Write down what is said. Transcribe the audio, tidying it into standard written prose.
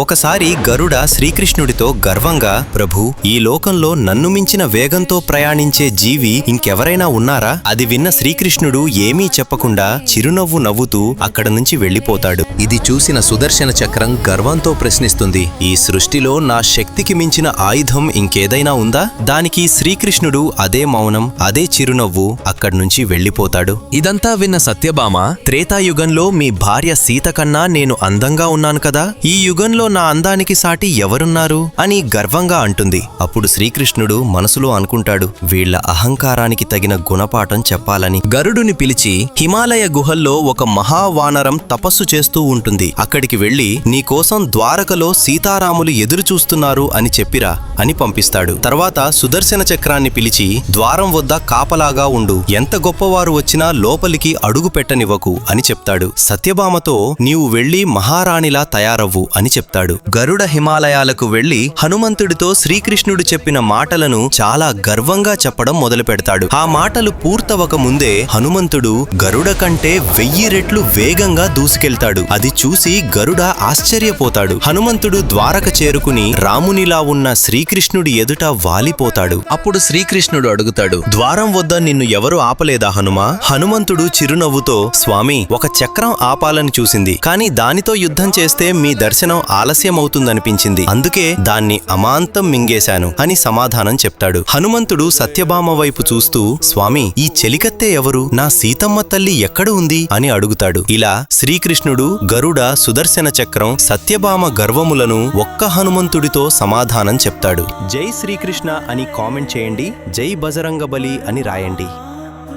ఒకసారి గరుడ శ్రీకృష్ణుడితో గర్వంగా, ప్రభూ, ఈ లోకంలో నన్ను మించిన వేగంతో ప్రయాణించే జీవి ఇంకెవరైనా ఉన్నారా? అది విన్న శ్రీకృష్ణుడు ఏమీ చెప్పకుండా చిరునవ్వు నవ్వుతూ అక్కడ నుంచి వెళ్లిపోతాడు. ఇది చూసిన సుదర్శన చక్రం గర్వంతో ప్రశ్నిస్తుంది, ఈ సృష్టిలో నా శక్తికి మించిన ఆయుధం ఇంకేదైనా ఉందా? దానికి శ్రీకృష్ణుడు అదే మౌనం, అదే చిరునవ్వు అక్కడ్నుంచి వెళ్లిపోతాడు. ఇదంతా విన్న సత్యభామ, త్రేతాయుగంలో మీ భార్య సీత కన్నా నేను అందంగా ఉన్నాను కదా, ఈ యుగంలో నా అందానికి సాటి ఎవరున్నారు అని గర్వంగా అంటుంది. అప్పుడు శ్రీకృష్ణుడు మనసులో అనుకుంటాడు, వీళ్ల అహంకారానికి తగిన గుణపాఠం చెప్పాలని. గరుడుని పిలిచి, హిమాలయ గుహల్లో ఒక మహావానరం తపస్సు చేస్తూ ఉంటుంది, అక్కడికి వెళ్లి నీకోసం ద్వారకలో సీతారాములు ఎదురు చూస్తున్నారు అని చెప్పిరా అని పంపిస్తాడు. తర్వాత సుదర్శన చక్రాన్ని పిలిచి, ద్వారం వద్ద కాపలాగా ఉండు, ఎంత గొప్పవారు వచ్చినా లోపలికి అడుగు పెట్టనివ్వకు అని చెప్తాడు. సత్యభామతో, నీవు వెళ్లి మహారాణిలా తయారవ్వు అని చెప్తాడు. గరుడ హిమాలయాలకు వెళ్లి హనుమంతుడితో శ్రీకృష్ణుడు చెప్పిన మాటలను చాలా గర్వంగా చెప్పడం మొదలు పెడతాడు. ఆ మాటలు పూర్తవక ముందే హనుమంతుడు గరుడ కంటే 1000 రెట్లు వేగంగా దూసుకెళ్తాడు. అది చూసి గరుడ ఆశ్చర్యపోతాడు. హనుమంతుడు ద్వారక చేరుకుని రామునిలా ఉన్న శ్రీకృష్ణుడి ఎదుట వాలిపోతాడు. అప్పుడు శ్రీకృష్ణుడు అడుగుతాడు, ద్వారం వద్ద నిన్ను ఎవరు ఆపలేదా హనుమా? హనుమంతుడు చిరునవ్వుతో, స్వామి, ఒక చక్రం ఆపాలని చూసింది, కాని దానితో యుద్ధం చేస్తే మీ దర్శనం ఆలస్యమవుతుందనిపించింది, అందుకే దాన్ని అమాంతం మింగేశాను అని సమాధానం చెప్తాడు. హనుమంతుడు సత్యభామ వైపు చూస్తూ, స్వామి, ఈ చెలికత్తె ఎవరు? నా సీతమ్మ తల్లి ఎక్కడ ఉంది అని అడుగుతాడు. ఇలా శ్రీకృష్ణుడు, గరుడ, సుదర్శన చక్రం, సత్యభామ గర్వములను ఒక్క హనుమంతుడితో సమాధానం చెప్తాడు. జై శ్రీకృష్ణ అని కామెంట్ చేయండి, జై బజరంగబలి అని రాయండి.